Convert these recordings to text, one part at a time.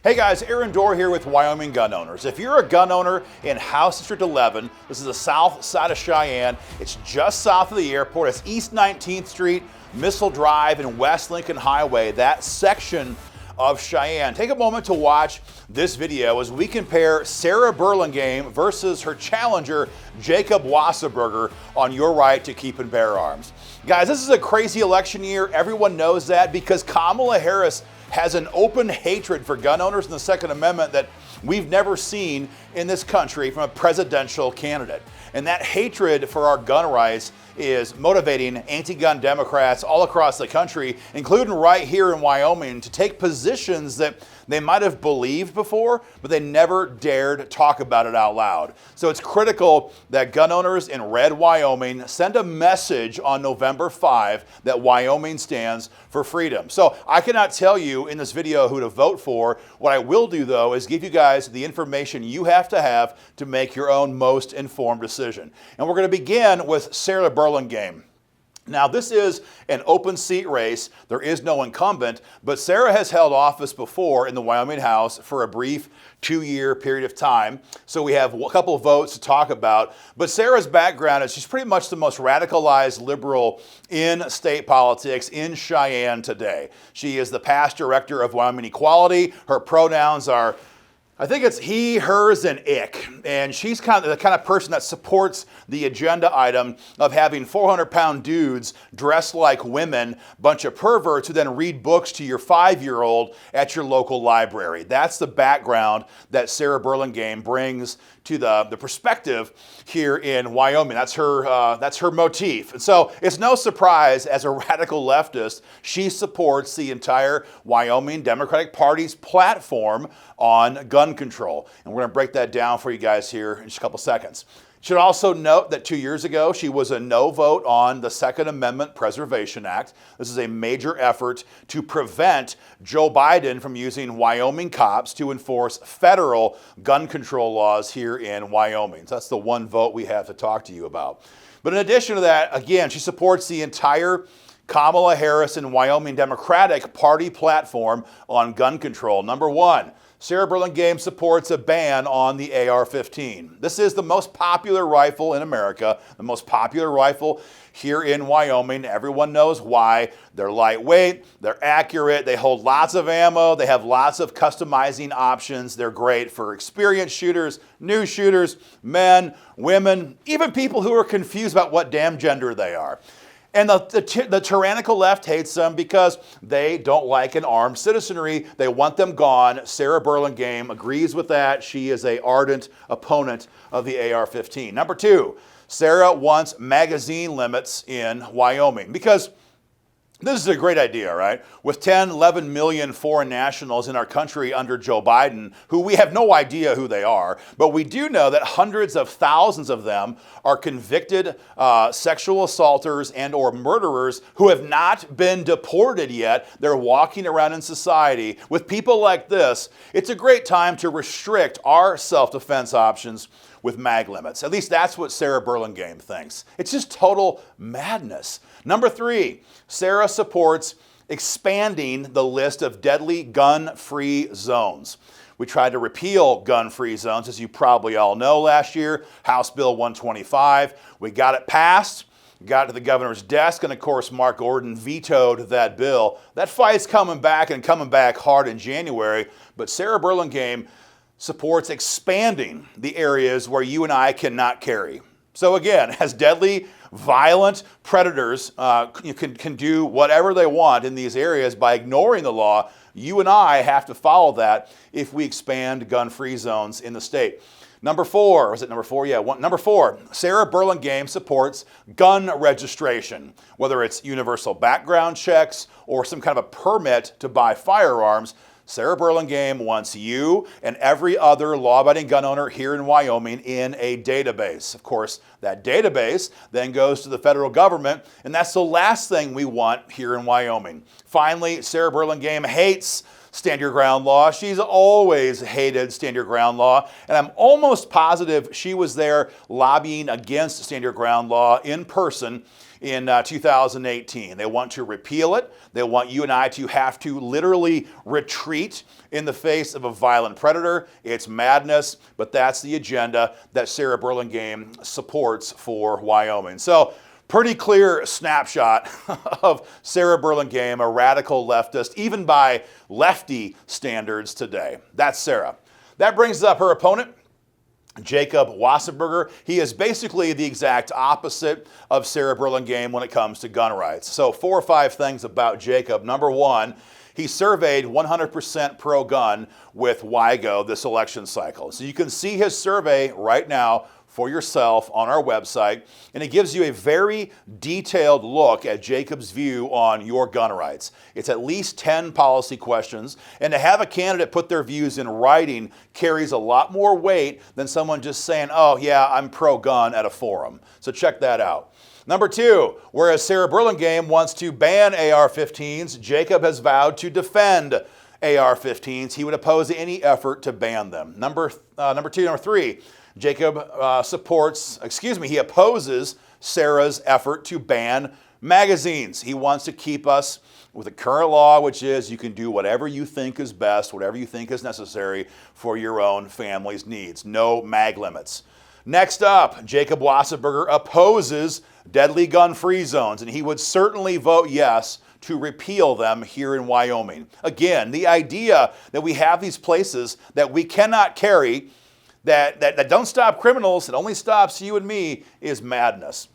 Hey guys, Aaron Dorr here with Wyoming Gun Owners. If you're a gun owner in House District 11, this is the south side of Cheyenne. It's just south of the airport. It's East 19th Street, Missile Drive, and West Lincoln Highway, that section of Cheyenne. Take a moment to watch this video as we compare Sara Burlingame versus her challenger, Jacob Wasserburger, on your right to keep and bear arms. Guys, this is a crazy election year. Everyone knows that because Kamala Harris has an open hatred for gun owners and the Second Amendment that we've never seen in this country from a presidential candidate. And that hatred for our gun rights is motivating anti-gun Democrats all across the country, including right here in Wyoming, to take positions that they might have believed before, but they never dared talk about it out loud. So it's critical that gun owners in red Wyoming send a message on November 5 that Wyoming stands for freedom. So I cannot tell you in this video who to vote for. What I will do, though, is give you guys the information you have to make your own most informed decision. And we're going to begin with Sara Burlingame. Now, this is an open seat race. There is no incumbent, but Sara has held office before in the Wyoming House for a brief 2-year period of time. So we have a couple of votes to talk about. But Sara's background is she's pretty much the most radicalized liberal in state politics in Cheyenne today. She is the past director of Wyoming Equality. Her pronouns are, I think it's he, hers, and ick. And she's kind of the kind of person that supports the agenda item of having 400-pound dudes dressed like women, bunch of perverts who then read books to your 5-year-old at your local library. That's the background that Sara Burlingame brings to the perspective here in Wyoming. That's her motif. And so it's no surprise, as a radical leftist, she supports the entire Wyoming Democratic Party's platform on gun control. And we're going to break that down for you guys here in just a couple seconds. Should also note that 2 years ago, she was a no vote on the Second Amendment Preservation Act. This is a major effort to prevent Joe Biden from using Wyoming cops to enforce federal gun control laws here in Wyoming. So that's the one vote we have to talk to you about. But in addition to that, again, she supports the entire Kamala Harris and Wyoming Democratic Party platform on gun control. Number one, Sara Burlingame supports a ban on the AR-15. This is the most popular rifle in America, the most popular rifle here in Wyoming. Everyone knows why. They're lightweight, they're accurate, they hold lots of ammo, they have lots of customizing options. They're great for experienced shooters, new shooters, men, women, even people who are confused about what damn gender they are. And the tyrannical left hates them because they don't like an armed citizenry. They want them gone. Sara Burlingame agrees with that. She is an ardent opponent of the AR-15. Number two, Sara wants magazine limits in Wyoming because this is a great idea, right? With 10, 11 million foreign nationals in our country under Joe Biden, who we have no idea who they are, but we do know that hundreds of thousands of them are convicted sexual assaulters and or murderers who have not been deported yet. They're walking around in society. With people like this, it's a great time to restrict our self-defense options with mag limits. At least that's what Sara Burlingame thinks. It's just total madness. Number three, Sara supports expanding the list of deadly gun-free zones. We tried to repeal gun-free zones, as you probably all know, last year, House Bill 125. We got it passed, got to the governor's desk, and of course, Mark Gordon vetoed that bill. That fight's coming back and coming back hard in January, but Sara Burlingame supports expanding the areas where you and I cannot carry. So again, as deadly, violent predators can do whatever they want in these areas by ignoring the law, you and I have to follow that if we expand gun-free zones in the state. Number four, was it number four? Yeah, number four, Sara Burlingame supports gun registration, whether it's universal background checks or some kind of a permit to buy firearms. Sara Burlingame wants you and every other law-abiding gun owner here in Wyoming in a database. Of course, that database then goes to the federal government, and that's the last thing we want here in Wyoming. Finally, Sara Burlingame hates stand your ground law. She's always hated stand your ground law, and I'm almost positive she was there lobbying against stand your ground law in person in 2018. They want to repeal it. They want you and I to have to literally retreat in the face of a violent predator. It's madness, but that's the agenda that Sara Burlingame supports for Wyoming. So, pretty clear snapshot of Sara Burlingame, a radical leftist, even by lefty standards today. That's Sara. That brings up her opponent, Jacob Wasserburger. He is basically the exact opposite of Sara Burlingame when it comes to gun rights. So 4 or 5 things about Jacob. Number one, he surveyed 100% pro-gun with WIGO this election cycle. So you can see his survey right now for yourself on our website, and it gives you a very detailed look at Jacob's view on your gun rights. It's at least 10 policy questions, and to have a candidate put their views in writing carries a lot more weight than someone just saying, oh yeah, I'm pro-gun at a forum. So check that out. Number 2, whereas Sara Burlingame wants to ban AR-15s, Jacob has vowed to defend AR-15s. He would oppose any effort to ban them. Number 3, Jacob he opposes Sara's effort to ban magazines. He wants to keep us with the current law, which is you can do whatever you think is best, whatever you think is necessary for your own family's needs. No mag limits. Next up, Jacob Wasserburger opposes deadly gun-free zones, and he would certainly vote yes to repeal them here in Wyoming. Again, the idea that we have these places that we cannot carry that don't stop criminals, it only stops you and me, is madness.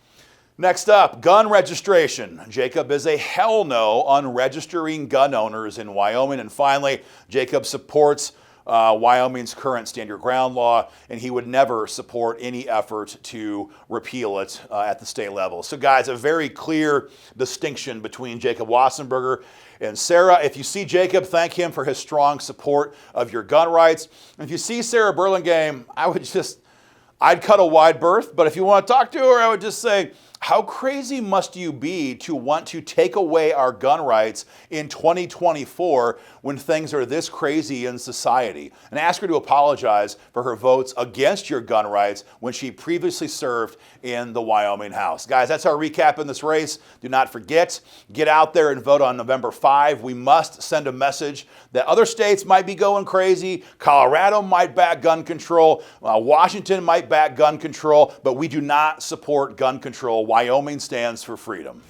Next up, gun registration. Jacob is a hell no on registering gun owners in Wyoming. And finally, Jacob supports Wyoming's current stand your ground law, and he would never support any effort to repeal it at the state level. So guys, a very clear distinction between Jacob Wasserburger and Sara. If you see Jacob, thank him for his strong support of your gun rights. And if you see Sara Burlingame, I'd cut a wide berth, but if you want to talk to her, I would just say, how crazy must you be to want to take away our gun rights in 2024 when things are this crazy in society? And ask her to apologize for her votes against your gun rights when she previously served in the Wyoming House. Guys, that's our recap in this race. Do not forget, get out there and vote on November 5. We must send a message that other states might be going crazy. Colorado might back gun control. Washington might back gun control, but we do not support gun control. Wyoming stands for freedom.